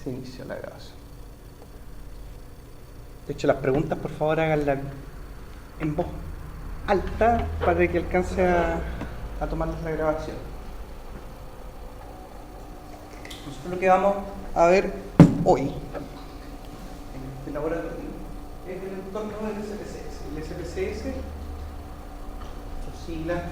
Se inició la grabación. De hecho, las preguntas, por favor, háganlas en voz alta para que alcance a tomarles la grabación. Nosotros lo que vamos a ver hoy en este laboratorio es el entorno del SPSS. El SPSS, sus siglas,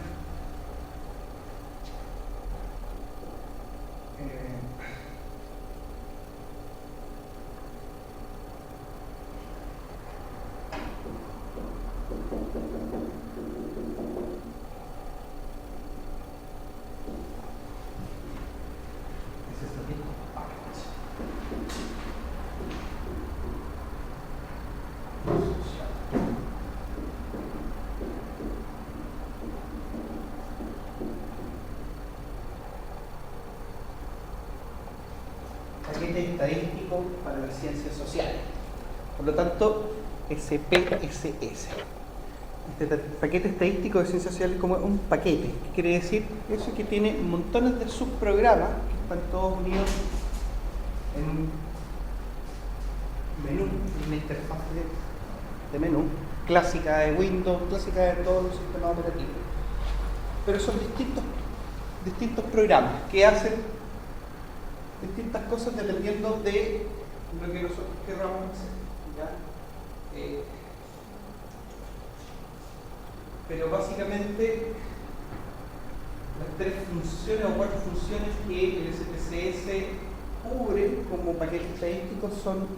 paquete estadístico para las ciencias sociales. Por lo tanto, SPSS. Este paquete estadístico de ciencias sociales como un paquete. ¿Qué quiere decir? Eso que tiene montones de subprogramas que están todos unidos en un menú, en una interfaz de menú, clásica de Windows, clásica de todos los sistemas operativos. Pero son distintos programas que hacen distintas cosas dependiendo de lo que nosotros queramos hacer. ¿Ya? Pero básicamente las 3 funciones o 4 funciones que el SPSS cubre como paquete estadístico son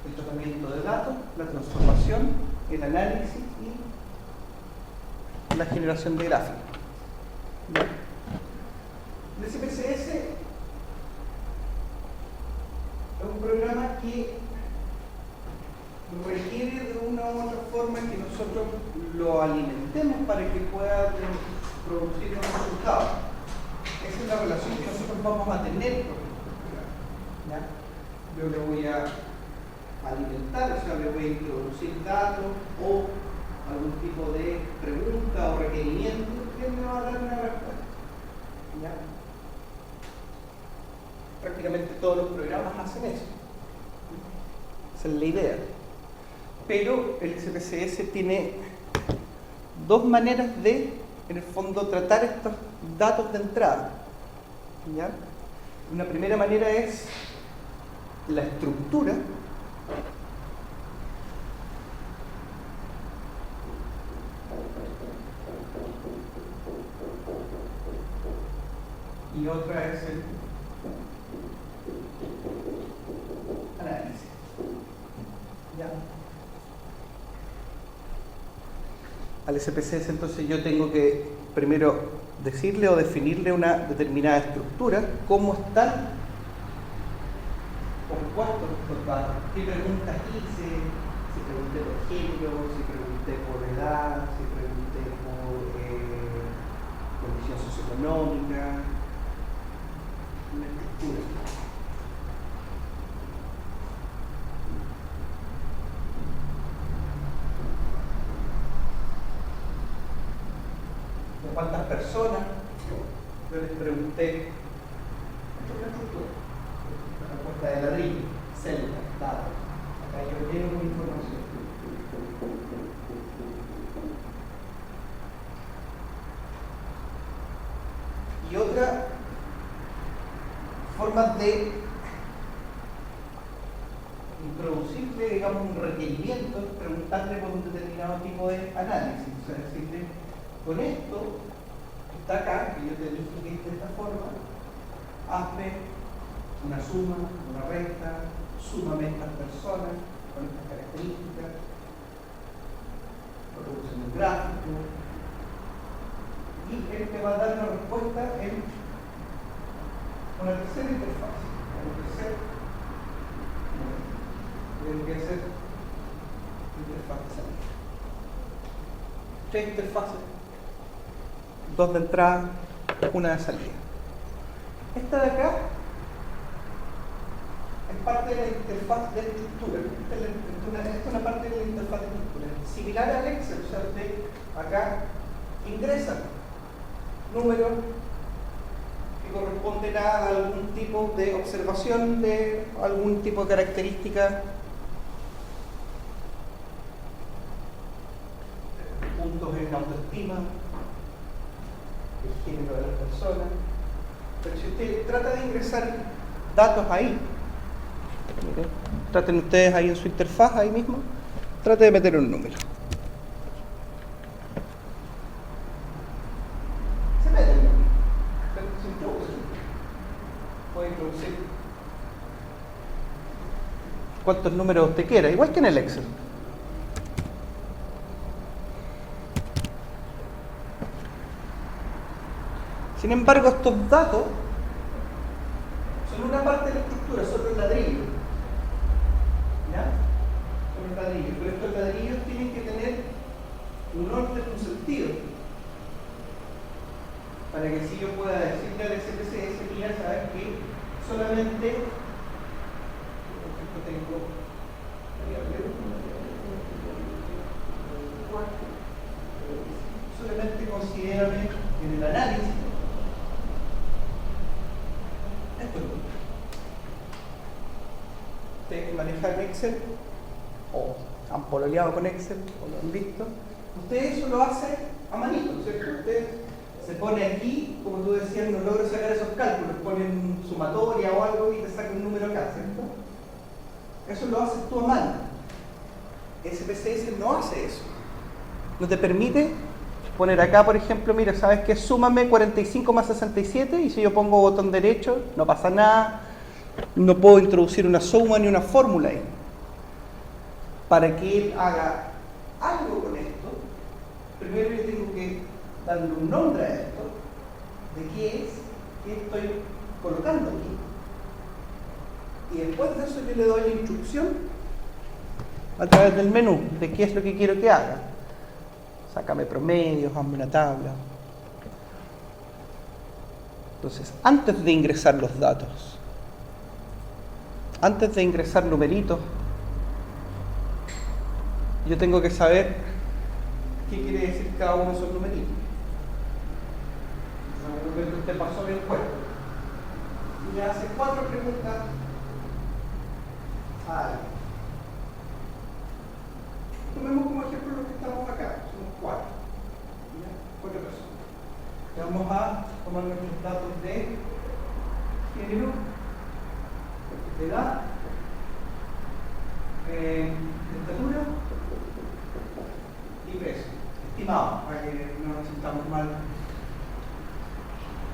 el tratamiento de datos, la transformación, el análisis y la generación de gráficos. ¿Ya? El SPSS es un programa que requiere de una u otra forma que nosotros lo alimentemos para que pueda producir los resultados. Esa es la relación que nosotros vamos a tener con el programa. Yo le voy a alimentar, o sea, le voy a introducir datos o algún tipo de pregunta o requerimiento que me va a dar una respuesta. ¿Ya? Prácticamente todos los programas hacen eso. Esa es la idea. Pero el SPSS tiene 2 maneras de, en el fondo, tratar estos datos de entrada. ¿Ya? Una primera manera es la estructura. Y otra es el análisis. ¿Ya? Al SPSS entonces yo tengo que primero decirle o definirle una determinada estructura, cómo están compuestos estos datos, qué preguntas hice, si pregunté por género, si pregunté por edad, si pregunté por condición socioeconómica, una estructura. ¿De cuántas personas? Yo les pregunté, esto es una estructura, una respuesta de ladrillo, celda, datos. Acá yo lleno con información. Y otra forma de introducirle, digamos, un requerimiento, preguntarle por un determinado tipo de análisis, o sea, decirle, con esto está acá, que yo te dije que es de esta forma, hazme una suma, una resta, súmame estas personas con estas características, producen un gráfico, y él te va a dar una respuesta en una tercera interfaz. Tiene que ser interfaz de salida. 3 interfaces, 2 de entrada, 1 de salida. Esta de acá es parte de la interfaz de estructura. Esta es una parte de la interfaz de estructura. Similar al Excel, o sea, usted acá ingresa números que corresponden corresponden a algún tipo de observación de algún tipo de característica. Puntos en autoestima, el género de las personas. Pero si usted trata de ingresar datos ahí, traten ustedes ahí en su interfaz, ahí mismo, trate de meter un número. Se mete el número, se introduce. Puede introducir cuántos números usted quiera, igual que en el Excel. Sin embargo, estos datos son una parte de la estructura, son los ladrillos. ¿Ya? Son los ladrillos. Pero estos ladrillos tienen que tener un orden, un sentido. Para que si yo pueda decirle al SPSS, mira, sabes que solamente considérame en el análisis esto es todo. Ustedes que manejan Excel o han pololeado con Excel o lo han visto, ustedes eso lo hacen a manito, ¿cierto? Ustedes se pone aquí, como tú decías, no logro sacar esos cálculos, ponen sumatoria o algo y te saca un número acá, ¿cierto? Eso lo haces tú a mano. SPSS no hace eso. No te permite poner acá, por ejemplo, mira, ¿sabes qué? Súmame 45 más 67 y si yo pongo botón derecho, no pasa nada. No puedo introducir una suma ni una fórmula ahí. Para que él haga algo con esto, primero yo tengo que darle un nombre a esto, de qué es, qué estoy colocando aquí. Y después de eso yo le doy la instrucción a través del menú de qué es lo que quiero que haga. Sácame promedios, hazme una tabla. Entonces, antes de ingresar los datos, antes de ingresar numeritos, yo tengo que saber qué quiere decir cada uno de esos numeritos. En algún momento usted pasó el juego y le hace 4 preguntas a alguien. Tomemos como ejemplo lo que estamos acá, somos 4. 4 personas. Y vamos a tomar nuestros datos de género, de edad, estatura y peso. Estimado, para que no nos sintamos mal.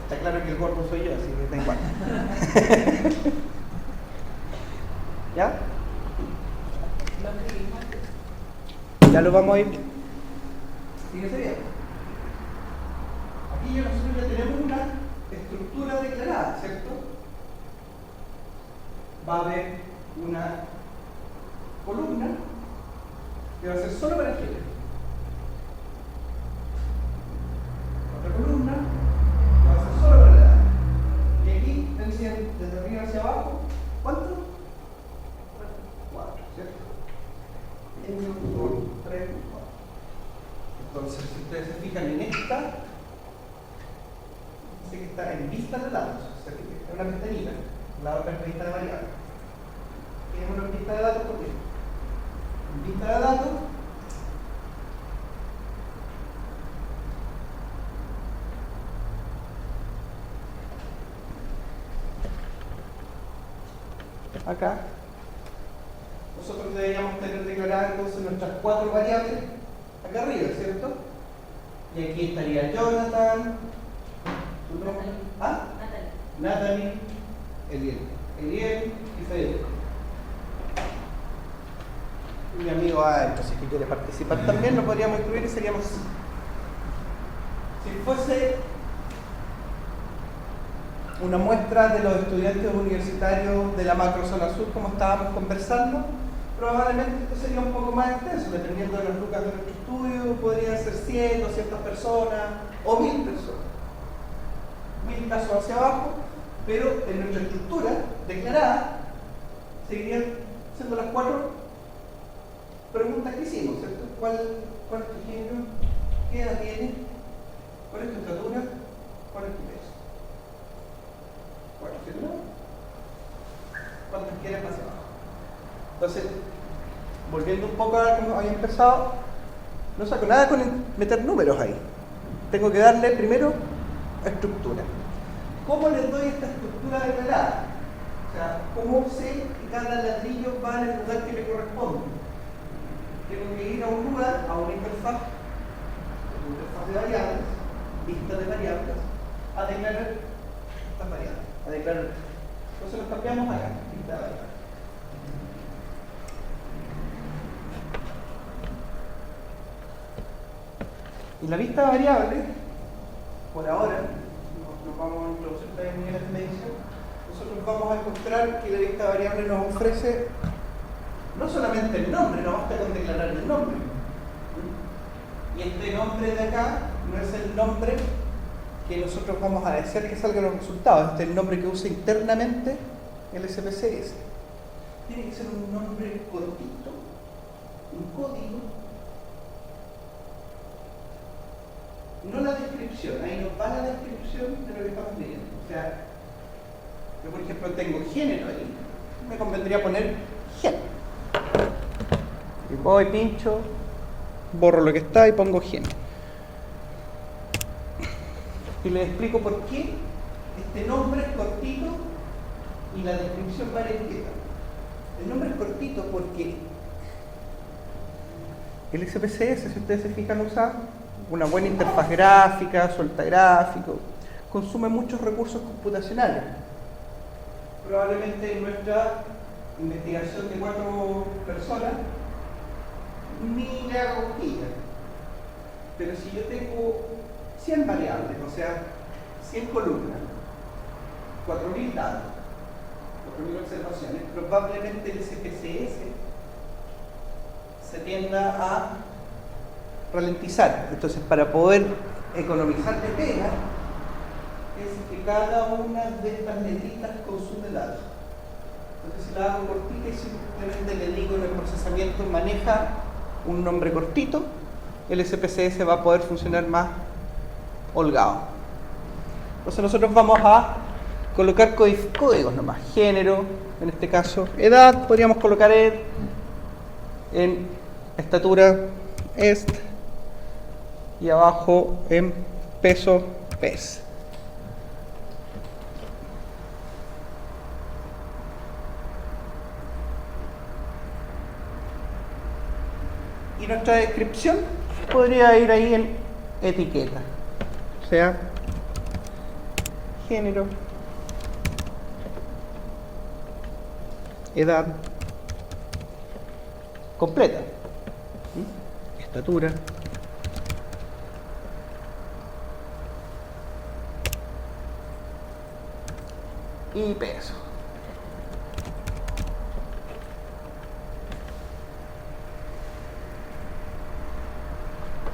Está claro que el gordo soy yo, así que da igual. ¿Ya? Ya lo vamos a ir. Fíjense bien. Aquí nosotros ya tenemos una estructura declarada, ¿cierto? Va a haber una columna que va a ser solo para el género. Otra columna que va a ser solo para la edad. Y aquí decían desde arriba hacia abajo, ¿cuánto? 4, ¿cierto? 1, 2, 3, 4. Entonces, si ustedes se fijan en esta, dice que está en vista de datos, o sea, que es una pestañita, la otra es lista de variables. Tenemos una lista de datos por qué. En vista de datos, acá, nosotros deberíamos tener declaradas entonces nuestras 4 variables acá arriba, ¿cierto? Y aquí estaría Jonathan, ¿tu nombre? ¿Ah? Natalie, Eliel y Federico. Y mi amigo entonces que quiere participar también, lo podríamos incluir y seríamos. Si fuese una muestra de los estudiantes universitarios de la macrozona sur, como estábamos conversando, probablemente esto sería un poco más extenso, dependiendo de las lucas de nuestro estudio, podrían ser 100, 200 personas o 1000 personas. 1000 casos hacia abajo, pero en nuestra estructura declarada seguirían siendo las 4 preguntas que hicimos, ¿cierto? ¿Cuál es tu género? ¿Qué edad tienes? ¿Cuál es tu estatura? ¿Cuál es tu peso? tú quieres hacia abajo. Entonces, volviendo un poco a cómo había empezado, no saco nada con meter números ahí. Tengo que darle primero estructura. ¿Cómo les doy esta estructura declarada? O sea, ¿cómo sé que cada ladrillo va en el lugar que le corresponde? Tengo que ir a un lugar, a una interfaz de variables, lista de variables, a declarar estas variables, a declarar. Entonces los cambiamos acá, lista de variables. Y la lista de variables, por ahora, nos vamos a introducir en niveles de medición, nosotros vamos a encontrar que la lista de variables nos ofrece no solamente el nombre, no basta con declarar el nombre. Y este nombre de acá no es el nombre que nosotros vamos a desear que salgan los resultados. Este es el nombre que usa internamente el SPSS. Tiene que ser un nombre cortito, un código, no la descripción. Ahí nos va la descripción de lo que estamos leyendo. O sea, yo por ejemplo tengo género ahí, me convendría poner género. Y voy, pincho, borro lo que está y pongo género. Y les explico por qué este nombre es cortito y la descripción va lentita. El nombre es cortito porque el SPSS, si ustedes se fijan, usa una buena interfaz gráfica, suelta gráfico, consume muchos recursos computacionales. Probablemente en nuestra investigación de 4 personas ni le hago cosquillas. Pero si yo tengo 100 variables, o sea, 100 columnas, 4.000 datos, 4.000 observaciones, probablemente el SPSS se tienda a ralentizar. Entonces, para poder economizar de pega, es que cada una de estas letritas consume datos. Entonces, si la hago cortita y simplemente le digo en el procesamiento maneja un nombre cortito, el SPSS va a poder funcionar más holgado. Entonces nosotros vamos a colocar códigos nomás, género, en este caso edad, podríamos colocar en estatura est y abajo en peso pes. Y nuestra descripción podría ir ahí en etiqueta, o sea, género, edad completa, estatura, y peso.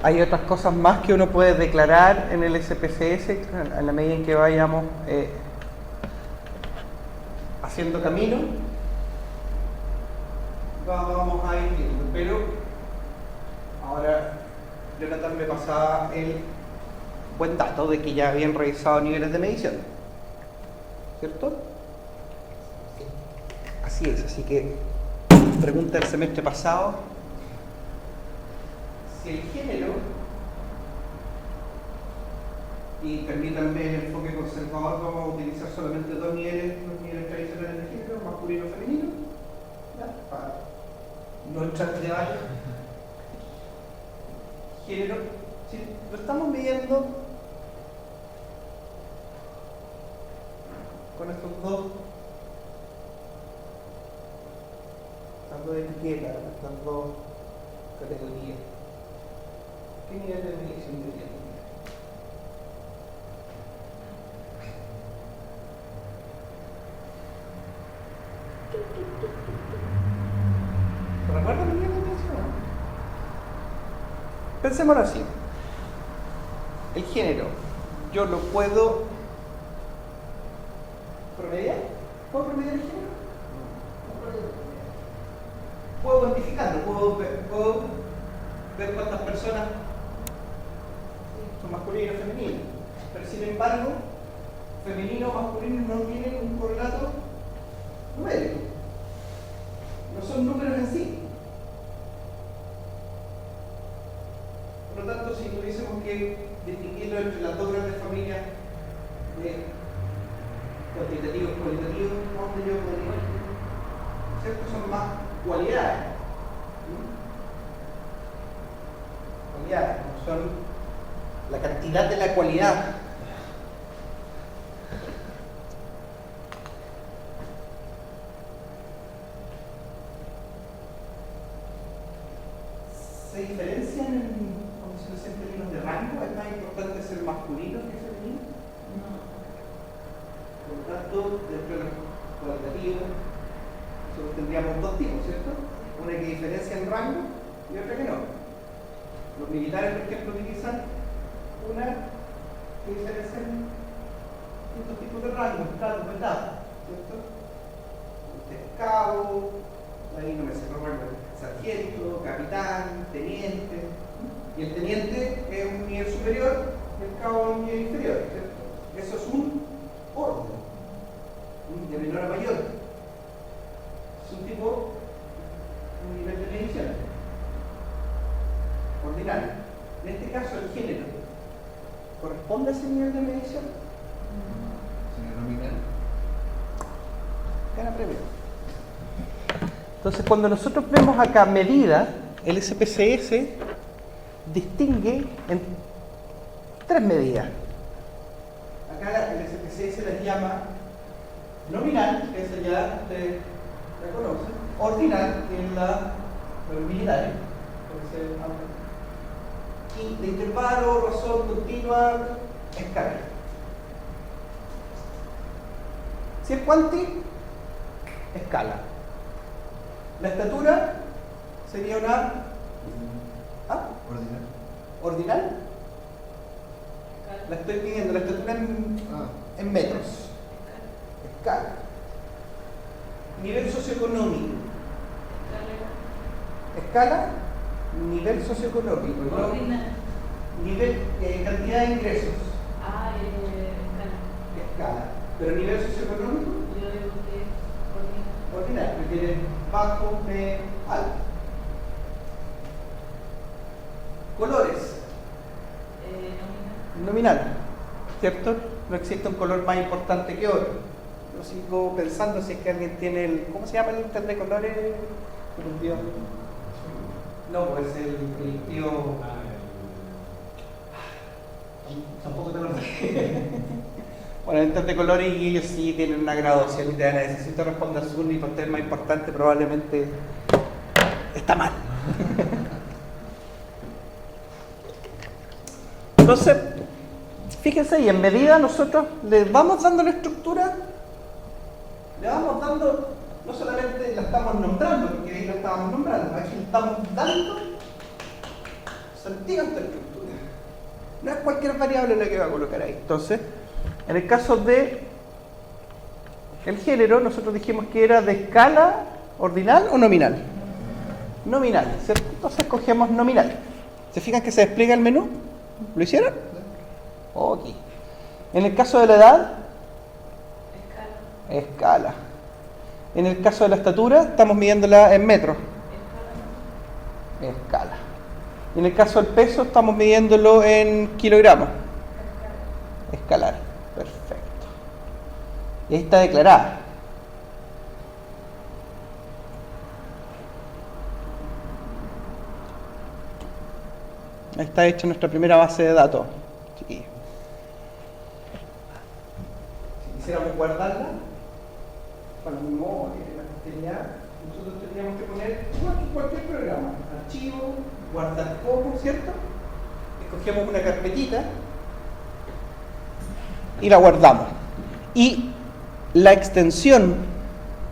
Hay otras cosas más que uno puede declarar en el SPSS en la medida en que vayamos haciendo camino. Vamos a ir viendo, pero ahora Jonathan me pasaba el buen dato de que ya habían revisado niveles de medición, ¿cierto? Así es, así que pregunta del semestre pasado. Si el género, y permítanme el enfoque conservador, vamos a utilizar solamente los niveles tradicionales de género, masculino y femenino, ¿ya? Para no entrar en debate. Género, si lo estamos midiendo con estas dos etiquetas, estas dos categorías. ¿Qué nivel de medición debería tener? ¿Se recuerdan el nivel de medición? Pensemos así. El género, ¿yo lo puedo promediar? ¿Puedo promediar el género? No. ¿Puedo cuantificarlo? ¿Puedo ver cuántas personas son masculinos y femeninos? Pero sin embargo, femenino o masculino no tienen un correlato numérico. que distinguirlo entre las dos grandes familias de cuantitativos y cualitativos, donde yo podría, ¿cierto? Son más cualidades. Cualidades, no son la cantidad de la cualidad. ¿Se diferencian en términos de rango? ¿Es más importante ser masculino que femenino? No. Por lo tanto, dentro de los cualitativos, nosotros tendríamos dos tipos, ¿cierto? Una que diferencia en rango y otra que no. Los militares, por ejemplo, utilizan una que diferencia en distintos tipos de rangos, estratos, etapas, ¿cierto? Usted es cabo, ahí no me sé el rango, sargento, capitán, teniente, y el teniente es un nivel superior y el cabo es un nivel inferior, ¿cierto? Eso es un orden, de menor a mayor. Es un tipo, un nivel de medición ordinario. En este caso, el género ¿corresponde a ese nivel de medición? Señor nominal. Gana premio. Entonces, cuando nosotros vemos acá medida, el SPSS distingue en tres medidas. Acá el SPSS las llama nominal, que esa ya ustedes la conocen, ordinal, que es la de los militares, y de intervalo, razón continua, escala. Si es cuanti, escala. La estatura sería una ordinal. La estoy pidiendo, la estatura en metros. Escala. Nivel socioeconómico. Escala. Nivel socioeconómico. ¿No? Nivel, cantidad de ingresos. Escala. Pero nivel socioeconómico. Yo digo que ordinal, que tiene bajo, medio, alto. Colores. Nominal, ¿cierto? No existe un color más importante que otro. Yo sigo pensando si es que alguien tiene el... ¿Cómo se llama el inter de colores? No, pues el tío... Tampoco te lo sé. Bueno, el inter de colores y ellos sí tienen una graduación y te van a decir, si te responde azul y por ser más importante probablemente está mal. Entonces, fíjense, y en medida nosotros le vamos dando la estructura, le vamos dando, no solamente la estamos nombrando, porque ahí la estábamos nombrando, aquí le estamos dando sentido a esta estructura. No es cualquier variable la que va a colocar ahí. Entonces, en el caso de el género, nosotros dijimos que era de escala ordinal o nominal. Nominal, ¿cierto? Entonces escogemos nominal. ¿Se fijan que se despliega el menú? ¿Lo hicieron? Ok. En el caso de la edad, escala. En el caso de la estatura, estamos midiéndola en metros. Escala. Y en el caso del peso, estamos midiéndolo en kilogramos. Escalar. Perfecto. Y ahí está declarada. Ahí está hecha nuestra primera base de datos, chiquillos. Si quisiéramos guardarla para la memoria, la posteridad, nosotros tendríamos que poner cualquier programa, archivo, guardar como, ¿cierto? Escogemos una carpetita y la guardamos. Y la extensión,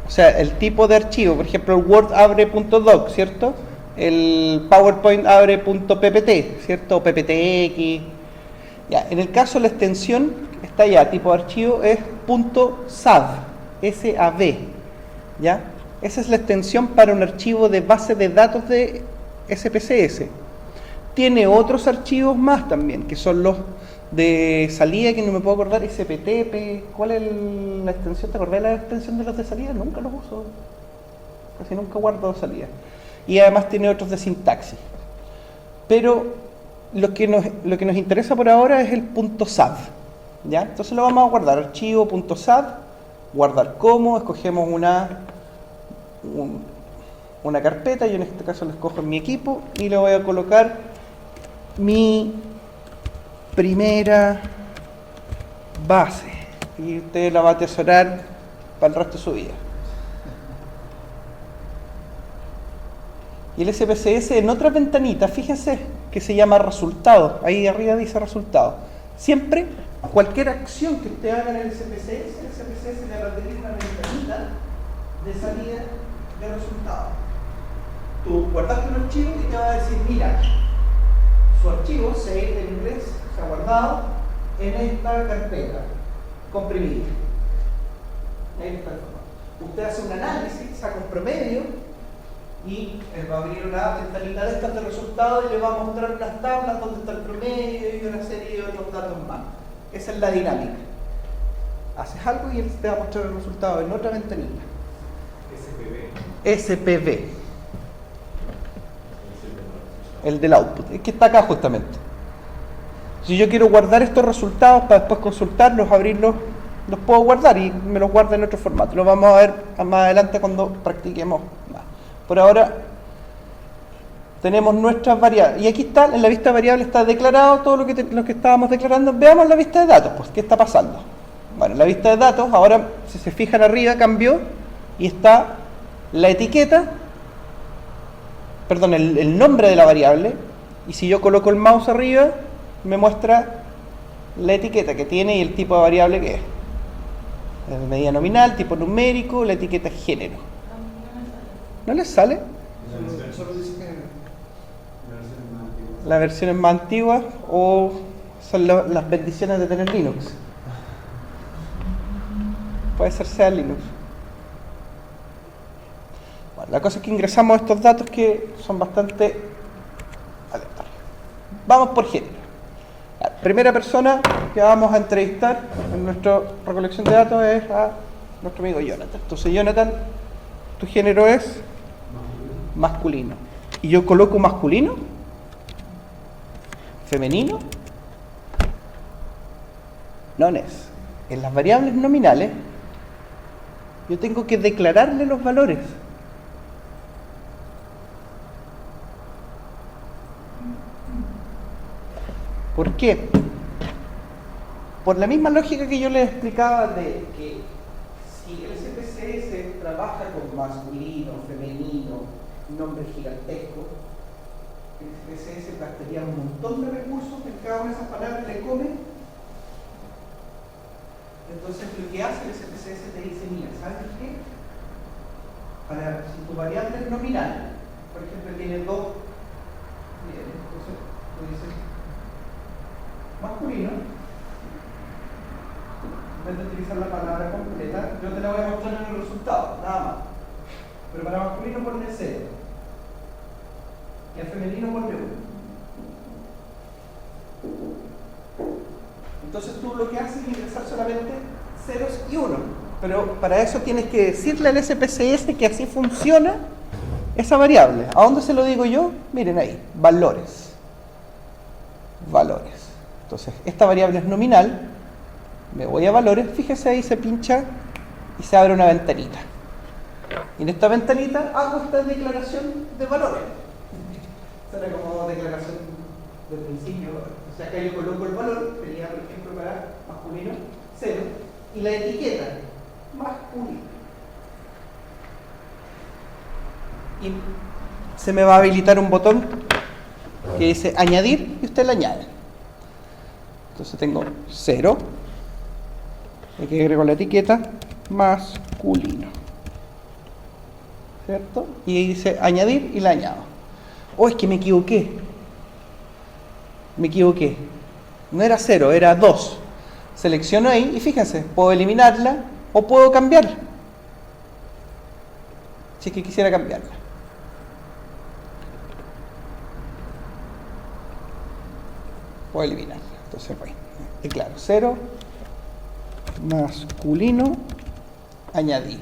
o sea, el tipo de archivo, por ejemplo, el Word abre.doc, ¿cierto? El PowerPoint abre.ppt, ¿cierto? O pptx. Ya, en el caso de la extensión, está ya, tipo de archivo es .sav, SAV, ¿ya? Esa es la extensión para un archivo de base de datos de SPSS. Tiene otros archivos más también, que son los de salida, que no me puedo acordar, SPTP. ¿Cuál es la extensión? ¿Te acordás de la extensión de los de salida? Nunca los uso, casi nunca guardo salida. Y además tiene otros de sintaxis. Pero lo que nos interesa por ahora es el .sad, ¿ya? Entonces lo vamos a guardar, archivo .sad, guardar como, escogemos una carpeta, yo en este caso la escojo en mi equipo y le voy a colocar mi primera base y usted la va a atesorar para el resto de su vida. Y el SPSS en otra ventanita, fíjense, que se llama resultado, ahí arriba dice resultado. Siempre, cualquier acción que usted haga en el SPSS le va a tener una ventanita de salida de resultado. Tú guardaste un archivo y te va a decir, mira, su archivo, save en inglés, se ha guardado en esta carpeta comprimida. Ahí está el formato. Usted hace un análisis, saca un promedio y va a abrir una ventanita de estas de resultados y le va a mostrar unas tablas donde está el promedio y una serie de otros datos más. Esa es la dinámica. Haces algo y él te va a mostrar el resultado en otra ventanita. SPV. El del output, es que está acá justamente. Si yo quiero guardar estos resultados para después consultarlos, abrirlos, los puedo guardar y me los guarda en otro formato. Lo vamos a ver más adelante cuando practiquemos más. Por ahora tenemos nuestras variables. Y aquí está, en la vista de variables está declarado todo lo que estábamos declarando. Veamos la vista de datos, pues, ¿qué está pasando? Bueno, la vista de datos, ahora, si se fijan arriba, cambió y está la etiqueta, perdón, el nombre de la variable, y si yo coloco el mouse arriba, me muestra la etiqueta que tiene y el tipo de variable que es. Medida nominal, tipo numérico, la etiqueta género. ¿No les sale? Solo dice que La versión es más antigua o son las bendiciones de tener Linux. Puede ser sea Linux. Bueno, la cosa es que ingresamos estos datos que son bastante aleatorios. Vamos por género. La primera persona que vamos a entrevistar en nuestra recolección de datos es a nuestro amigo Jonathan. Entonces, Jonathan, tu género es masculino. ¿Y yo coloco masculino? ¿Femenino? No es. En las variables nominales, yo tengo que declararle los valores. ¿Por qué? Por la misma lógica que yo les explicaba de que si el SPSS trabaja con masculino, femenino, nombre gigantesco, el SPSS gastaría un montón de recursos en cada una de esas palabras le come. Entonces lo que hace el SPSS te dice, mira, ¿sabes qué? Si tu variable es nominal, por ejemplo, tiene dos, bien, entonces tú dices masculino, en vez de utilizar la palabra completa, yo te la voy a mostrar en el resultado, nada más. Pero para masculino ponle 0 y al femenino ponle 1. Entonces tú lo que haces es ingresar solamente ceros y 1. Pero para eso tienes que decirle al SPSS que así funciona esa variable. ¿A dónde se lo digo yo? Miren ahí, valores. Valores. Entonces, esta variable es nominal. Me voy a valores, fíjese ahí, se pincha y se abre una ventanita. Y en esta ventanita hago esta declaración de valores. Será como declaración del principio. O sea, acá yo coloco el valor, sería por ejemplo para masculino 0, y la etiqueta masculino. Y se me va a habilitar un botón que dice añadir y usted le añade. Entonces tengo 0. Aquí agrego la etiqueta masculino. ¿Cierto? Y dice añadir y la añado. Oh, es que me equivoqué. No era 0, era 2. Selecciono ahí y fíjense, puedo eliminarla o puedo cambiarla. Si es que quisiera cambiarla. Puedo eliminarla. Entonces voy. Y claro, 0, masculino, añadir.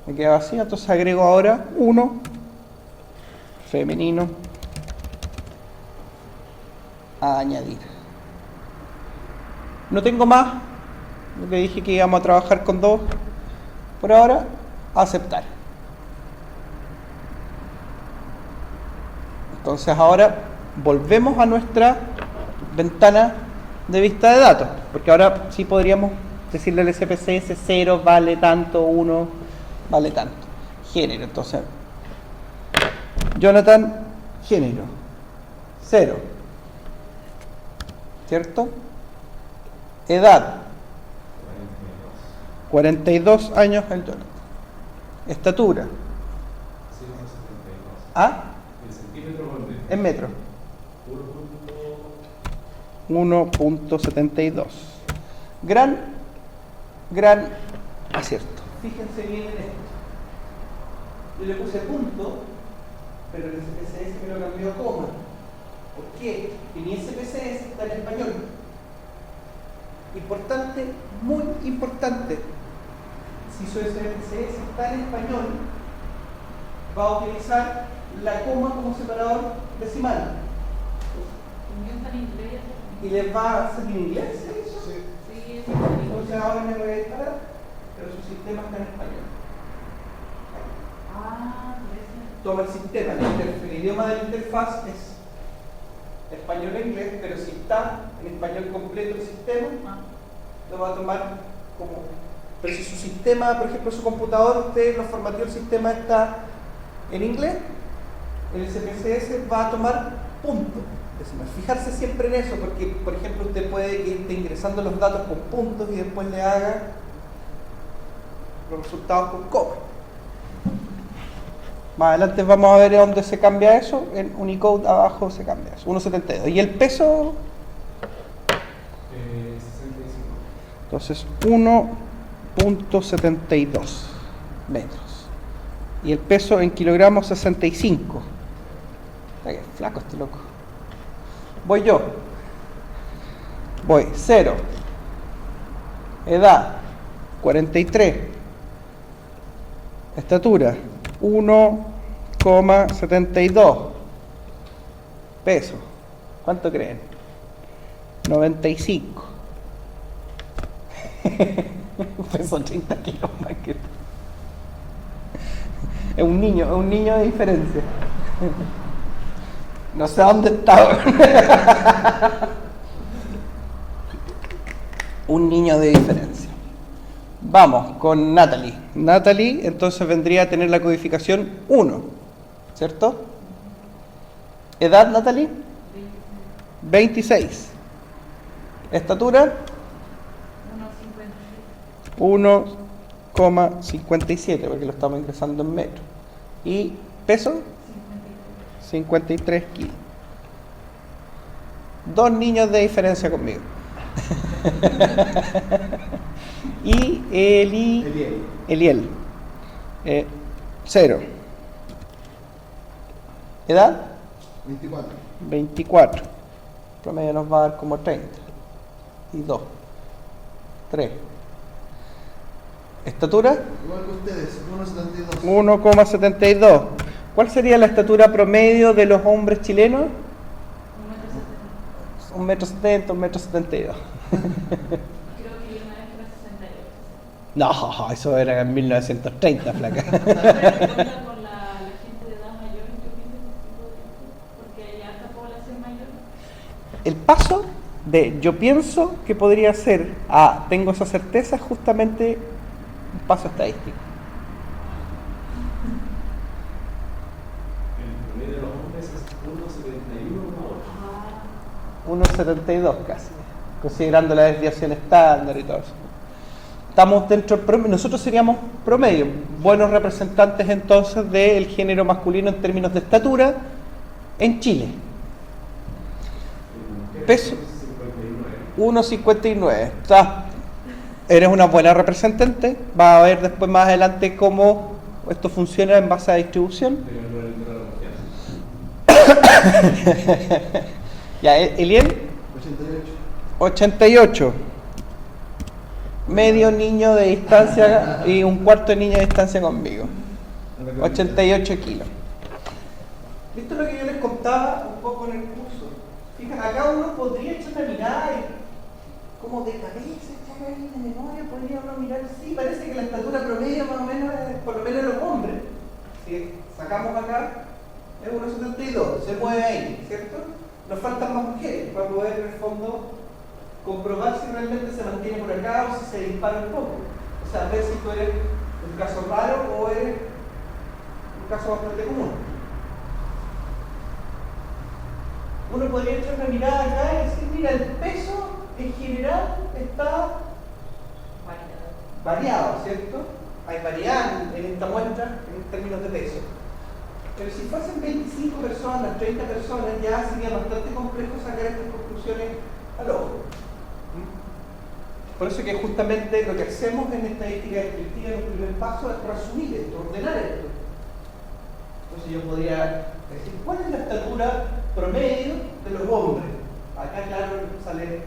Me queda vacío, entonces agrego ahora 1, femenino, a añadir. No tengo más. Lo que dije que íbamos a trabajar con 2 por ahora. Aceptar. Entonces ahora volvemos a nuestra ventana de vista de datos, porque ahora sí podríamos decirle al SPSS 0 vale tanto, 1 vale tanto. Género, entonces Jonathan, género 0, ¿cierto? Edad 42 años el Jonathan. Estatura. ¿Ah? ¿En centímetros o en metros? En metros. 1.72. Gran acierto. Fíjense bien en esto. Yo le puse punto, pero el SPSS me lo cambió a coma. ¿Por qué? Que mi SPSS está en español. Importante, muy importante. Si su SPSS está en español, va a utilizar la coma como separador decimal. ¿Y les va a hacer en inglés eso? Sí. Sí, Entonces ahora me voy a disparar, pero su sistema está en español. Toma el sistema, el idioma de la interfaz es español e inglés, pero si está en español completo el sistema, lo va a tomar como... Pero si su sistema, por ejemplo, su computador, usted lo formateó, el sistema está en inglés, el SPSS va a tomar punto. Fijarse siempre en eso, porque, por ejemplo, usted puede que esté ingresando los datos con puntos y después le haga los resultados con coma. Más adelante vamos a ver dónde se cambia eso. En Unicode abajo se cambia eso. 1.72. ¿Y el peso? 65. Entonces 1.72 metros. Y el peso en kilogramos 65. Ay, flaco este loco. Voy yo. Voy 0. Edad 43. Estatura 1,72. Peso. ¿Cuánto creen? 95. Peso 30 kilos más que tú. Es un niño de diferencia. No sé dónde está. Un niño de diferencia. Vamos con Natalie. Natalie entonces vendría a tener la codificación 1, ¿cierto? ¿Edad, Natalie? 26. ¿Estatura? 1,57, porque lo estamos ingresando en metros. ¿Y peso? 53 kilos. 2 niños de diferencia conmigo. Y Eliel. 0. ¿Edad? 24. Promedio nos va a dar como 30. Y 2. 3. ¿Estatura? Igual que ustedes, 1,72. 1,72. ¿Cuál sería la estatura promedio de los hombres chilenos? 1,70 m, 1,72 m. Creo que una vez fue 68. No, eso era en 1930, flaca. Con la gente de edad mayor, yo pienso porque hay alta población mayor. El paso de yo pienso que podría ser a tengo esa certeza es justamente un paso estadístico. El promedio de los hombres es 1,71 o 1,72 casi, considerando la desviación estándar y todo eso. Estamos dentro del promedio, nosotros seríamos promedio, buenos representantes entonces del género masculino en términos de estatura en Chile. Peso 1,59. Eres una buena representante. Va a ver después más adelante cómo esto funciona en base a distribución. Ya, Eliel 88. Medio niño de distancia y un cuarto de niño de distancia conmigo. 88 kilos. ¿Visto lo que yo les contaba un poco en el curso? Fíjate, acá uno podría echar una mirada como de cabeza, echar ahí de memoria, podría uno mirar, sí, parece que la estatura promedio más o menos es, por lo menos los hombres. Si sacamos acá, es 1,72, se mueve ahí, ¿cierto? Nos faltan más mujeres para poder, en el fondo, comprobar si realmente se mantiene por acá o si se dispara un poco. O sea, ver si tú eres un caso raro o eres un caso bastante común. Uno podría echar una mirada acá y decir, mira, el peso en general está variado, ¿cierto? Hay variedad en esta muestra en términos de peso. Pero si fuesen 25 personas, 30 personas, ya sería bastante complejo sacar estas conclusiones al ojo. Por eso que justamente lo que hacemos en estadística descriptiva en el primer paso es resumir esto, ordenar esto. Entonces yo podría decir, ¿cuál es la estatura promedio de los hombres? Acá claro sale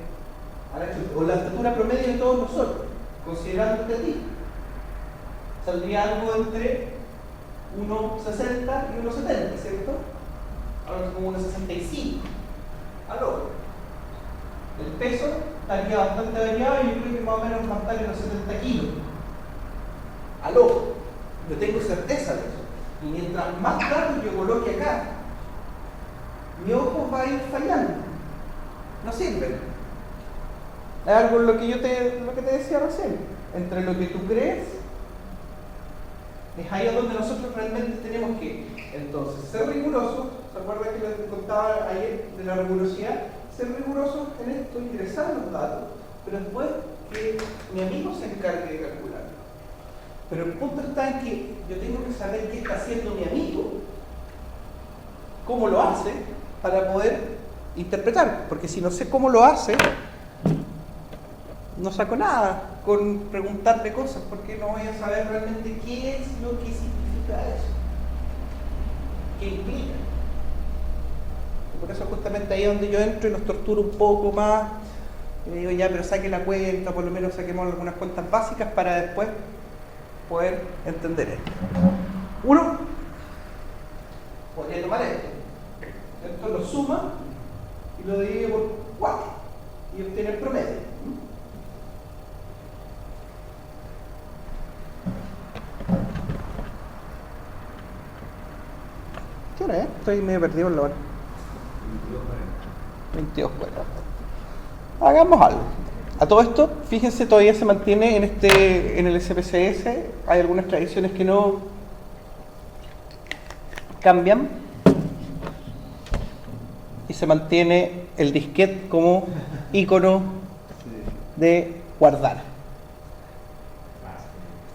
a la chuta. O la estatura promedio de todos nosotros, considerándote a ti. Saldría algo entre 1,60 y 1,70, ¿cierto? Ahora como 1,65 al ojo. El peso estaría bastante variado y yo creo que más o menos va a estar en los 70 kilos al ojo. No tengo certeza de eso. Y mientras más datos yo coloque acá, mi ojo va a ir fallando. No sirve. Es algo lo que te decía recién. Entre lo que tú crees, es ahí a donde nosotros realmente tenemos que ir. Entonces, ser rigurosos, ¿se acuerdan que les contaba ayer de la rigurosidad? Ser rigurosos en esto, ingresar los datos, pero después que mi amigo se encargue de calcularlo. Pero el punto está en que yo tengo que saber qué está haciendo mi amigo, cómo lo hace, para poder interpretar. Porque si no sé cómo lo hace, no saco nada con preguntarle cosas, porque no voy a saber realmente qué es lo que significa eso, qué implica. Por eso justamente ahí es donde yo entro y los torturo un poco más. Y le digo, ya, pero saque la cuenta, por lo menos saquemos algunas cuentas básicas para después poder entender esto. Uno podría tomar esto lo suma y lo divide por 4 y obtiene el promedio. ¿Qué hora es? Estoy medio perdido en la hora. 22:40. Hagamos algo. A todo esto, fíjense, todavía se mantiene en el SPSS. Hay algunas tradiciones que no cambian. Y se mantiene el disquete como icono de guardar.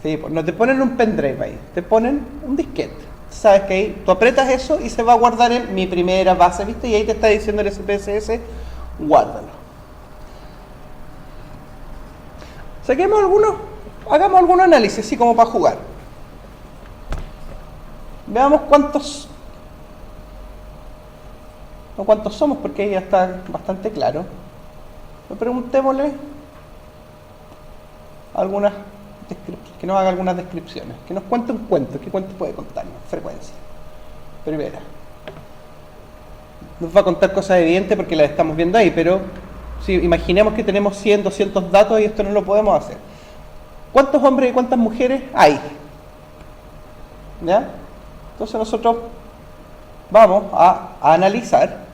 Sí, no te ponen un pendrive ahí, te ponen un disquete. Sabes que ahí tú aprietas eso y se va a guardar en mi primera base, ¿viste? Y ahí te está diciendo el SPSS, guárdalo. Saquemos hagamos algunos análisis, así como para jugar. Veamos cuántos somos, porque ahí ya está bastante claro. Pero preguntémosle algunas que nos haga algunas descripciones, que nos cuente un cuento. ¿Qué cuento puede contarnos? Frecuencia. Primera. Nos va a contar cosas evidentes porque las estamos viendo ahí, pero si imaginemos que tenemos 100, 200 datos y esto no lo podemos hacer. ¿Cuántos hombres y cuántas mujeres hay? ¿Ya? Entonces nosotros vamos a analizar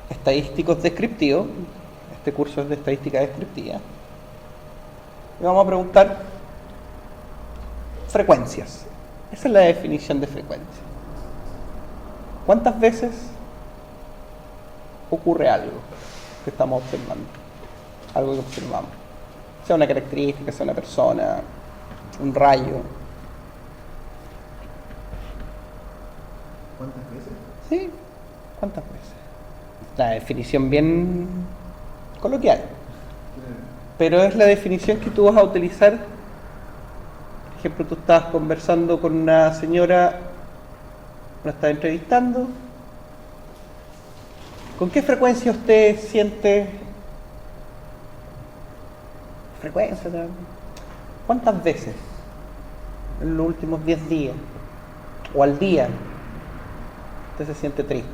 estadísticos descriptivos. Este curso es de estadística descriptiva. Y vamos a preguntar frecuencias. Esa es la definición de frecuencia. ¿Cuántas veces ocurre algo que estamos observando? Algo que observamos. Sea una característica, sea una persona, un rayo. ¿Cuántas veces? Sí, ¿cuántas veces? La definición bien coloquial. Pero es la definición que tú vas a utilizar. Por ejemplo, tú estabas conversando con una señora, la estás entrevistando. ¿Con qué frecuencia usted siente frecuencia? ¿Cuántas veces en los últimos 10 días o al día usted se siente triste?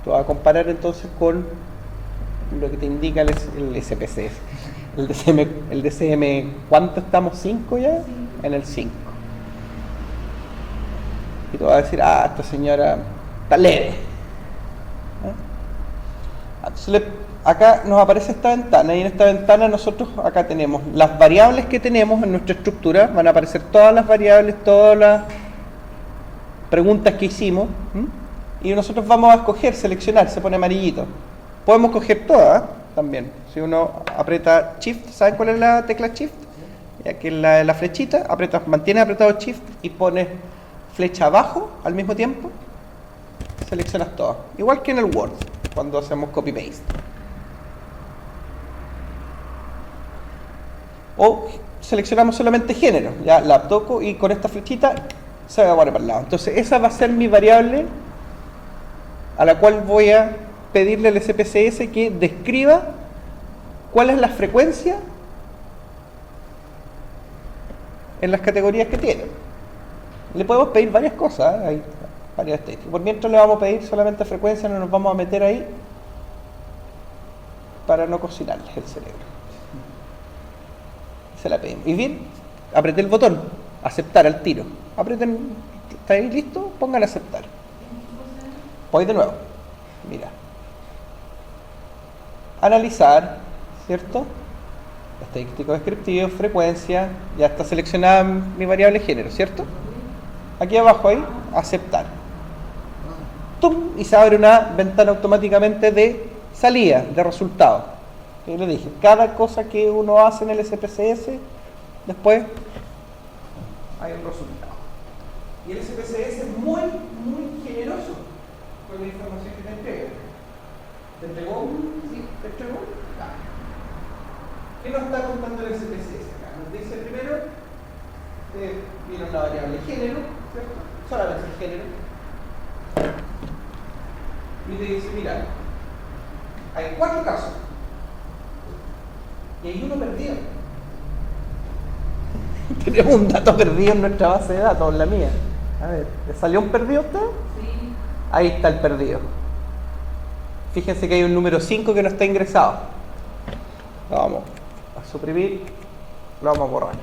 Tú vas a comparar entonces con lo que te indica el SPSS. El DCM, ¿cuánto estamos? ¿5 ya? En el 5. Y tú vas a decir, esta señora está leve. Entonces, acá nos aparece esta ventana, y en esta ventana nosotros acá tenemos las variables que tenemos en nuestra estructura. Van a aparecer todas las variables, todas las preguntas que hicimos, y nosotros vamos a escoger, seleccionar, se pone amarillito. Podemos coger todas también. Si uno aprieta Shift, ¿saben cuál es la tecla Shift? Ya que la flechita, mantiene apretado Shift y pones flecha abajo al mismo tiempo, seleccionas todas. Igual que en el Word, cuando hacemos copy-paste. O seleccionamos solamente género, ya la toco y con esta flechita se va a poner para el lado. Entonces esa va a ser mi variable a la cual voy a pedirle al SPSS que describa cuál es la frecuencia en las categorías que tiene. Le podemos pedir varias cosas, hay varias estadísticas. Por mientras le vamos a pedir solamente frecuencia, no nos vamos a meter ahí para no cocinarles el cerebro. Se la pedimos. Y bien, apreté el botón, aceptar al tiro. Aprieten, ¿está ahí listo? Pongan aceptar. Voy de nuevo. Mira. Analizar, ¿cierto? Estadístico descriptivo, frecuencia, ya está seleccionada mi variable género, ¿cierto? Aquí abajo ahí, aceptar. ¡Tum! Y se abre una ventana automáticamente de salida, de resultado. Yo le dije, cada cosa que uno hace en el SPSS, después hay un resultado. Y el SPSS es muy, muy generoso con la información que te entrega. ¿Te entregó? ¿Sí? ¿Te entregó? ¿Qué nos está contando el SPSS acá? Nos dice primero, viene una variable género, ¿cierto? Solamente el género. Y te dice, mira, hay 4 casos. Y hay uno perdido. Tenemos un dato perdido en nuestra base de datos, en la mía. A ver, ¿le salió un perdido a usted? Sí. Ahí está el perdido. Fíjense que hay un número 5 que no está ingresado. Lo vamos a suprimir, lo vamos a borrar.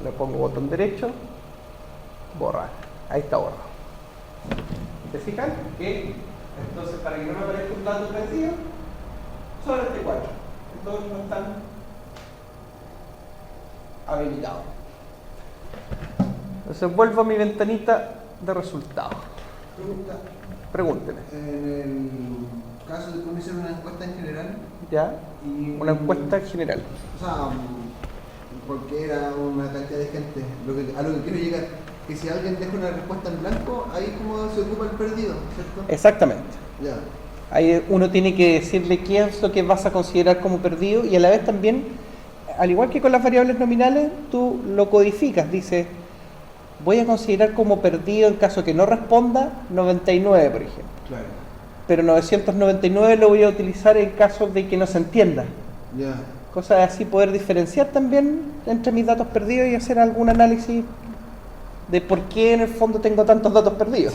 Le pongo botón derecho, borrar. Ahí está borrado. ¿Te fijan? Que entonces, para que no me aparezca un dato perdido, solamente 4. Entonces no están habilitados. Entonces vuelvo a mi ventanita de resultados. Pregúnteme. En el caso de que uno hiciera una encuesta en general, ¿Ya? y Una encuesta en general. O sea, cualquiera, una cantidad de gente. A lo que quiero llegar, que si alguien deja una respuesta en blanco, ahí como se ocupa el perdido, ¿cierto? Exactamente. Ya. Ahí uno tiene que decirle qué es lo que vas a considerar como perdido, y a la vez también, al igual que con las variables nominales, tú lo codificas. Dice, voy a considerar como perdido en caso que no responda 99, por ejemplo. Claro. Pero 999 lo voy a utilizar en caso de que no se entienda. Ya. Cosas así, poder diferenciar también entre mis datos perdidos y hacer algún análisis de por qué en el fondo tengo tantos datos perdidos.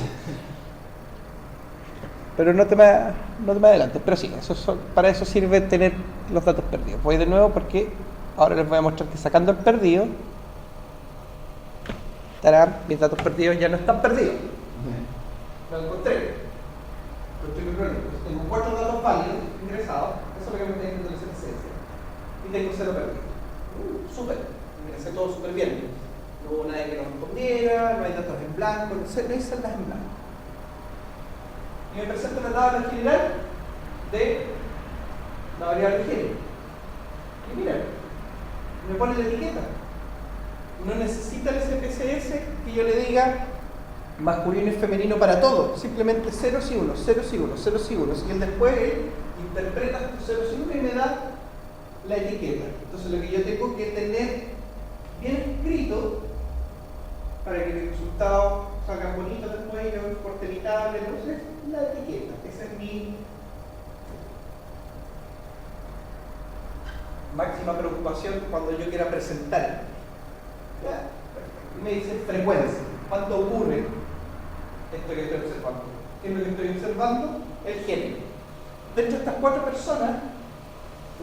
Pero no te me adelantes, pero sí, para eso sirve tener los datos perdidos. Voy de nuevo porque ahora les voy a mostrar que sacando el perdido, tarán, mis datos perdidos ya no están perdidos. Lo encontré. Tengo 4 datos válidos ingresados, eso es lo que me está diciendo el SPSS, y tengo 0 perdidos. Súper, ingresé todo súper bien. No hubo nadie que no respondiera, no hay datos en blanco, no hay celdas en blanco. Y me presento la tabla general de la variable género. Y miren, me pone la etiqueta. No necesita el SPSS que yo le diga masculino y femenino para todo, simplemente ceros y unos, ceros y unos, ceros y unos, y él después interpreta estos ceros y unos y me da la etiqueta. Entonces lo que yo tengo que tener bien escrito para que el resultado salga bonito después y no importe evitable, entonces la etiqueta, esa es mi máxima preocupación cuando yo quiera presentar. Ya, y me dice frecuencia, ¿cuánto ocurre esto que estoy observando? ¿Qué es lo que estoy observando? El género. Dentro de estas 4 personas,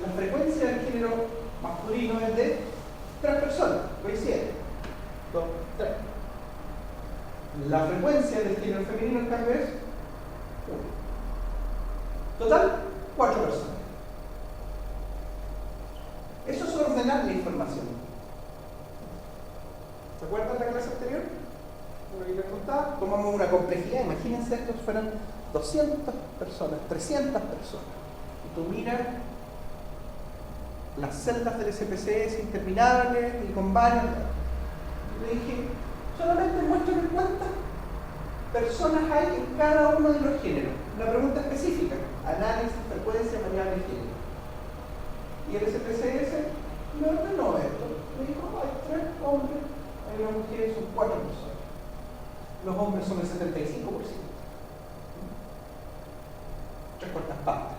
la frecuencia del género masculino es de 3 personas, coincide. 2, 3. La frecuencia del género femenino, en cambio, es 1. Total, 4 personas. Eso es ordenar la información. ¿Se acuerdan de la clase anterior? Lo que les contaba, tomamos una complejidad, imagínense estos fueran 200 personas, 300 personas. Y tú miras las celdas del SPSS interminables y con varias. Y le dije, solamente muéstrame cuántas personas hay en cada uno de los géneros. Una pregunta específica, análisis, frecuencia, variable de género. Y el SPSS me ordenó esto. Me dijo, hay 3 hombres, hay una mujer, son 4 personas. Los hombres son el 75%. 3/4 partes.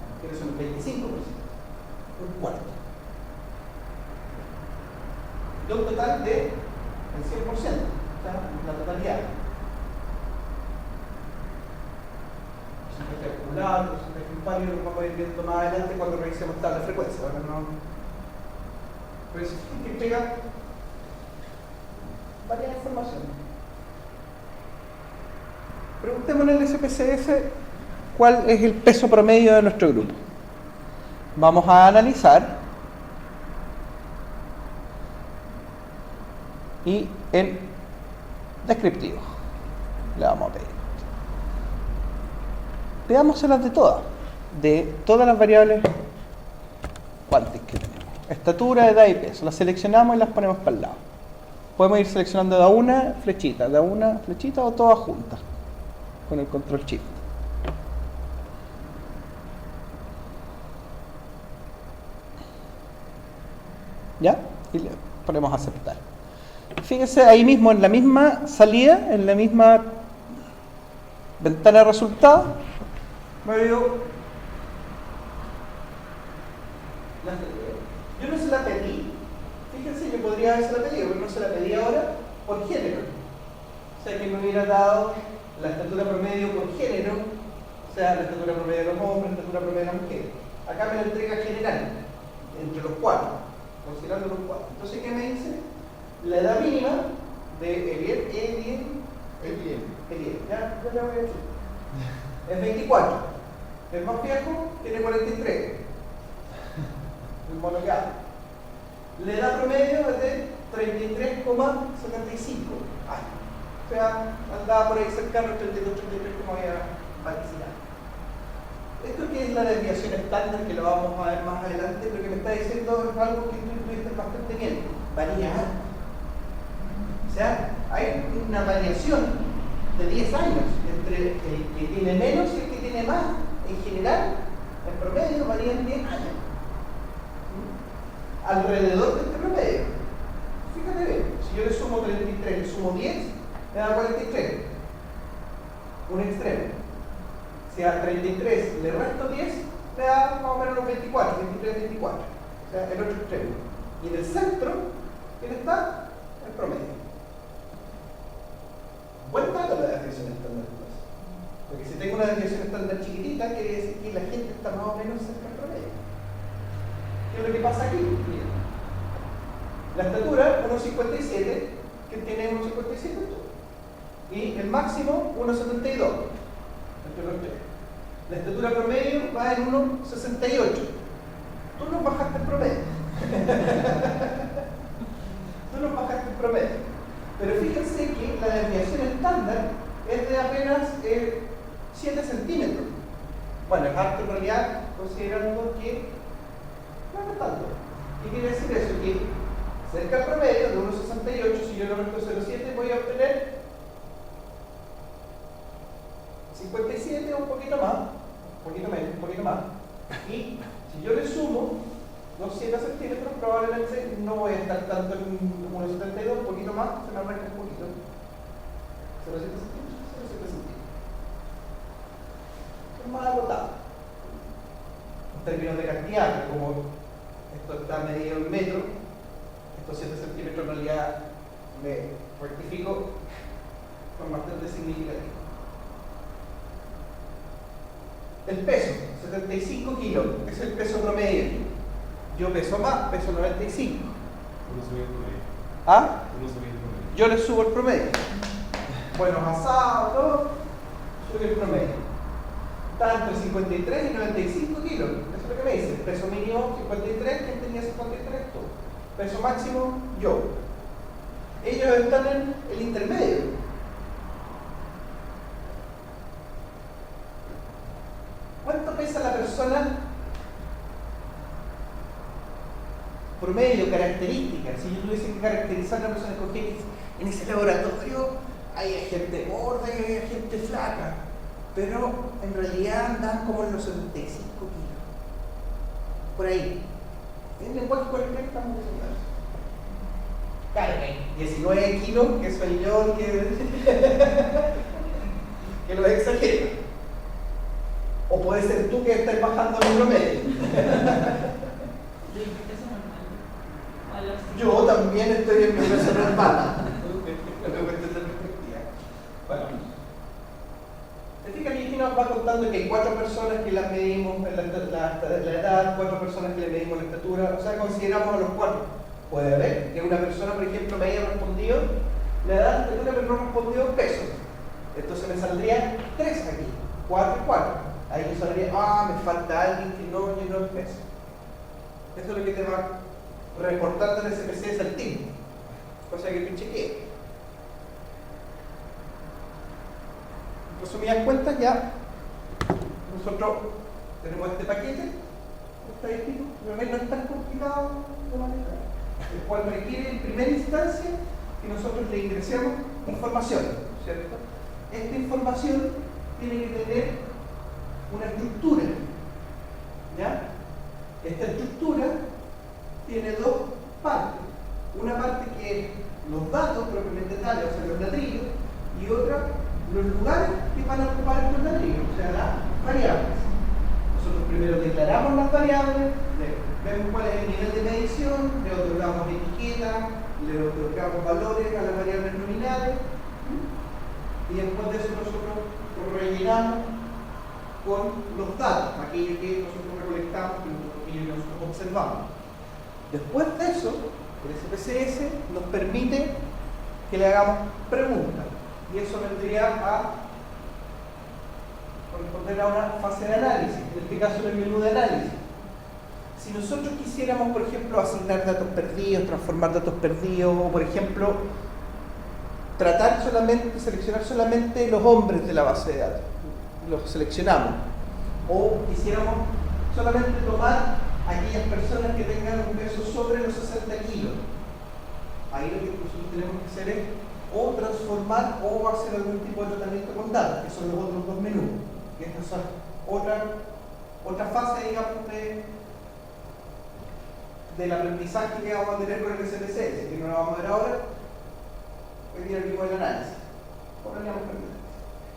Las mujeres son el 25%. Un cuarto. De un total de el 100%. O sea, la totalidad. Porcentaje acumulado, porcentaje impárido, lo vamos a ir viendo más adelante cuando revisemos tabla de frecuencia. Ahora no. Pero eso es que pega varias informaciones. Preguntemos en el SPSS cuál es el peso promedio de nuestro grupo. Vamos a analizar y en descriptivo le vamos a pedir. Veámoselas de todas las variables cuánticas que tenemos. Estatura, edad y peso. Las seleccionamos y las ponemos para el lado. Podemos ir seleccionando de a una flechita o todas juntas con el control shift. ¿Ya? Y le ponemos aceptar. Fíjese ahí mismo en la misma salida, en la misma ventana de resultados, me dio yo no se la pedí. Fíjense, yo podría haberse la pedido, pero no se la pedí ahora por género. O sea que me hubiera dado la estatura promedio por género, o sea, la estatura promedio de los hombres, la estatura promedio de las mujeres. Acá me la entrega general, entre los 4, considerando los 4. Entonces, ¿qué me dice? La edad mínima de Eliel, ya la voy a decir. Es 24. El más viejo tiene 43. El mono que habla. La edad promedio es de 33,75 años. O sea, andaba por ahí cercano al 32, 33 como había vaticinado. Esto que es la desviación estándar, que lo vamos a ver más adelante, lo que me está diciendo es algo que tú intuiste bastante bien. Varía alto. O sea, hay una variación de 10 años entre el que tiene menos y el que tiene más. En general, en promedio varían 10 años. Alrededor de este promedio. Fíjate bien, si yo le sumo 33, le sumo 10, me da 43. Un extremo. Si a 33 le resto 10, me da más o menos los 24, 23, 24. O sea, el otro extremo. Y en el centro, ¿quién está? El promedio. Buen dato la desviación estándar. Porque si tengo una desviación estándar chiquitita, quiere decir que la gente está más o menos cerca del promedio. ¿Qué es lo que pasa aquí? Mira. La estatura, 1,57, que tiene 1,57 y el máximo, 1,72 entre los tres. La estatura promedio va en 1,68. Tú no bajaste el promedio. Tú no bajaste el promedio. Pero fíjense que la desviación estándar es de apenas 7 centímetros. Bueno, es harto en realidad, considerando que no es tanto. ¿Qué quiere decir eso? Que cerca del promedio de 1,68, si yo le resto 0,7, voy a obtener 57 o un poquito más, un poquito menos, un poquito más. Y si yo le sumo 200 centímetros, probablemente no voy a estar tanto en 1,72, un poquito más, se me arranca un poquito. 0,7 centímetros, 0,7 centímetros. Es más agotado. En términos de cantidad, como esto está medido en metro, estos 7 centímetros en realidad me rectifico, son bastante significativos. el peso, 75 kilos, es el peso promedio. Yo peso más, peso 95. Uno subía el promedio. ¿Ah? Uno subía el promedio. Yo le subo el promedio. Buenos asados, todo, sube el promedio. Está entre 53 y 95 kilos, eso es lo que me dice. Peso mínimo 53, ¿quién tenía 53? Tú. Peso máximo, yo. Ellos están en el intermedio. ¿Cuánto pesa la persona? Promedio, características. Si yo tuviese que caracterizar a una persona con genes en ese laboratorio, hay gente gorda y hay gente flaca. Pero en realidad andan como en los 75 kilos. Por ahí. En lenguaje coloquial estamos diciendo eso. Claro, que 19 kilos, que soy yo el que lo exagera. O puede ser tú que estás bajando el promedio. Eso es normal. O algo así. Yo también estoy en mi peso normal. Bueno. ¿Te fijas que aquí nos va contando que hay 4 personas que las medimos en la edad, 4 personas que le medimos la estatura? O sea, consideramos a los 4. Puede haber que una persona, por ejemplo, me haya respondido la edad, la estatura, pero no respondió peso. Entonces me saldría 3 aquí, 4 y 4. Ahí yo saldría, me falta alguien que no llenó el peso. Eso es lo que te va reportando el SPC al team. Cosa que tú chequees. En resumidas cuentas, ya nosotros tenemos este paquete estadístico, pero no es tan complicado de manejar, el cual requiere en primera instancia que nosotros le ingresemos información, ¿cierto? Esta información tiene que tener una estructura, ¿ya? Esta estructura tiene 2 partes. Una parte que es los datos propiamente tales, o sea, los ladrillos, y otra, los lugares que van a ocupar estos ladrillos, o sea, las variables. Nosotros primero declaramos las variables, vemos cuál es el nivel de medición, le otorgamos etiquetas, le otorgamos valores a las variables nominales, y después de eso nosotros rellenamos con los datos, aquello que nosotros recolectamos, aquello que nosotros observamos. Después de eso, el SPSS nos permite que le hagamos preguntas, y eso vendría a corresponder a una fase de análisis, en este caso el menú de análisis. Si nosotros quisiéramos, por ejemplo, asignar datos perdidos, transformar datos perdidos, o por ejemplo, seleccionar solamente los hombres de la base de datos, los seleccionamos, o quisiéramos solamente tomar aquellas personas que tengan un peso sobre los 60 kilos, ahí lo que nosotros tenemos que hacer es o transformar o hacer algún tipo de tratamiento con datos, que son los otros 2 menús, que esta es otra fase, digamos, del aprendizaje que vamos a tener con el SPSS, que no lo vamos a ver ahora. Hoy día vimos el análisis. Ahora le vamos a aprender.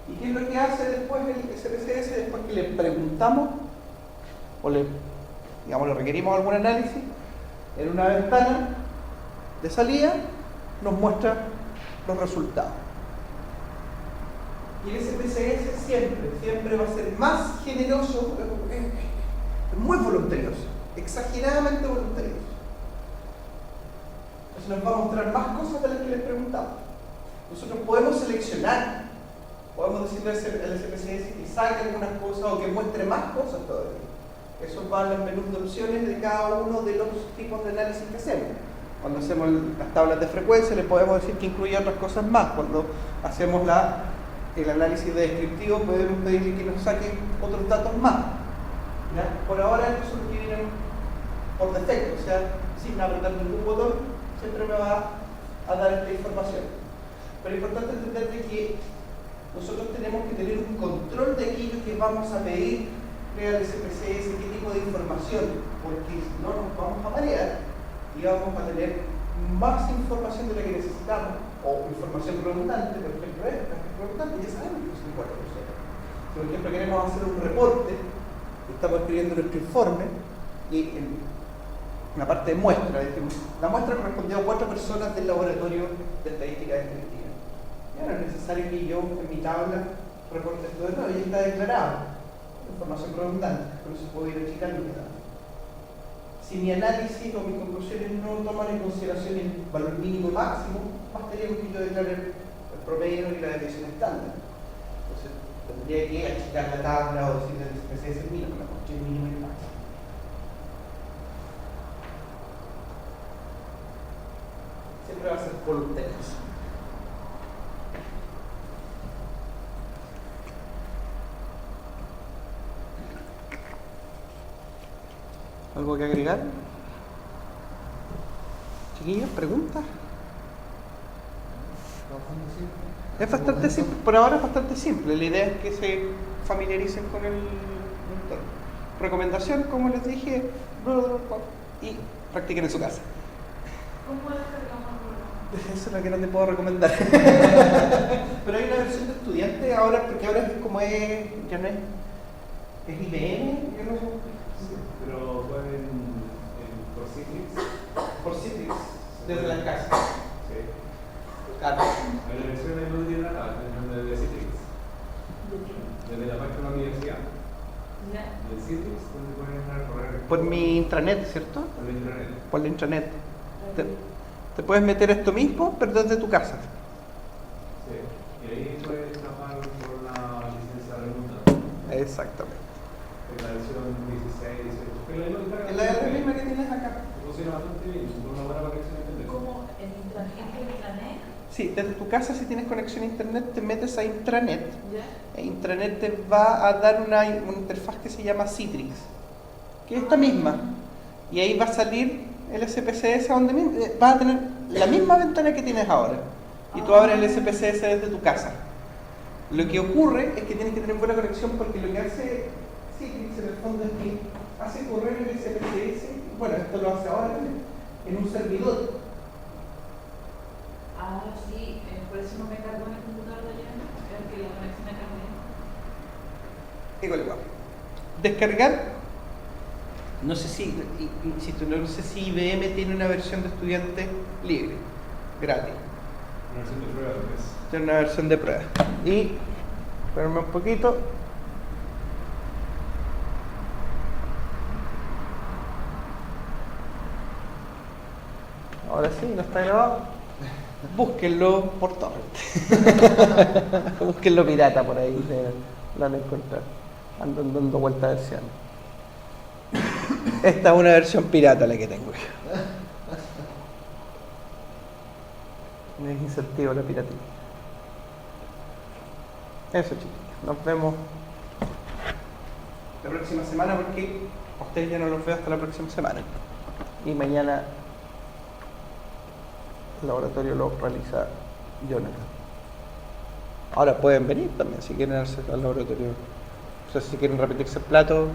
¿Y qué es lo que hace después el SPSS? Después que le preguntamos o le requerimos algún análisis, en una ventana de salida nos muestra los resultados. Y el SPSS siempre va a ser más generoso, muy voluntarioso, exageradamente voluntarioso. Entonces nos va a mostrar más cosas de las que les preguntamos. Nosotros podemos seleccionar, podemos decirle al SPSS que saque algunas cosas o que muestre más cosas todavía. Eso va en los menús de opciones de cada uno de los tipos de análisis que hacemos. Cuando hacemos las tablas de frecuencia le podemos decir que incluye otras cosas más. Cuando hacemos el análisis de descriptivo podemos pedirle que nos saque otros datos más. ¿Ya? Por ahora estos son los que vienen por defecto, o sea, sin apretar ningún botón, siempre me va a dar esta información. Pero es importante entender de que nosotros tenemos que tener un control de aquello que vamos a pedir al SPSS, qué tipo de información, porque si no nos vamos a marear y vamos a tener más información de la que necesitamos, o información redundante, por ejemplo, redundante, ya sabemos que es un 4%. Si por ejemplo queremos hacer un reporte, estamos escribiendo nuestro informe, y en la parte de muestra, decimos, la muestra correspondió a 4 personas del laboratorio de estadística descriptiva. Ya no es necesario que yo en mi tabla reporte esto de nuevo, ya está declarado. información redundante, por eso puedo ir achicando mi dato. Si mi análisis o mis conclusiones no toman en consideración el valor mínimo máximo, bastaría con que yo declare el promedio y la desviación estándar. Entonces, tendría que achicar la tabla o decir el SPC es el mínimo, porque el mínimo y el máximo. Siempre va a ser voluntario. ¿Algo que agregar? Chiquillos, ¿preguntas? Es bastante simple, por ahora es bastante simple. La idea es que se familiaricen con el entorno. Recomendación, como les dije, y practiquen en su casa. ¿Cómo descargamos el programa? Eso es lo que no te puedo recomendar. Pero hay una versión de estudiante ahora, porque ahora es como es, ya no es IBM, yo no sé. Pero pueden por Citrix. Por Citrix, desde la casa. Sí. Claro. Hay una versión de no tiene nada, de Citrix. Desde la página de la universidad. ¿Ya? Del Citrix, donde pueden correr. Por mi intranet, ¿cierto? Por el internet. Por la intranet. Te puedes meter esto mismo, pero desde tu casa. Sí. Y ahí puedes trabajar por una licencia remota. Exactamente. En la versión 16, 18. Es la misma que tienes acá. Funciona bastante bien, con una buena conexión a internet. ¿Cómo en intranet? Sí, desde tu casa, si tienes conexión a internet, te metes a intranet. ¿Ya? E intranet te va a dar una interfaz que se llama Citrix, que es esta misma. Y ahí va a salir el SPSS a donde vas a tener la misma ventana que tienes ahora. Y tú abres el SPSS desde tu casa. Lo que ocurre es que tienes que tener buena conexión porque lo que hace Citrix en el fondo es que hace correr el SPSS, bueno, esto lo hace ahora también, en un servidor. Ah, sí, por eso no me cargo en el computador de allá, porque la conexión acá Igual. Descargar, no sé si, insisto, no sé si IBM tiene una versión de estudiante libre, gratis. Una versión de prueba, pues. Tiene una versión de prueba. Y, espérame un poquito. Ahora sí, no está grabado. Búsquenlo por torrent. Búsquenlo pirata por ahí, lo van a encontrar. Andan dando vueltas versiones. Esta es una versión pirata la que tengo yo. No es incentivo la piratería. Eso, chicos. Nos vemos la próxima semana porque a ustedes ya no los veo hasta la próxima semana. Y mañana el laboratorio lo realiza Jonathan. Ahora pueden venir también si quieren hacer al laboratorio. O sea, si quieren repetirse el plato,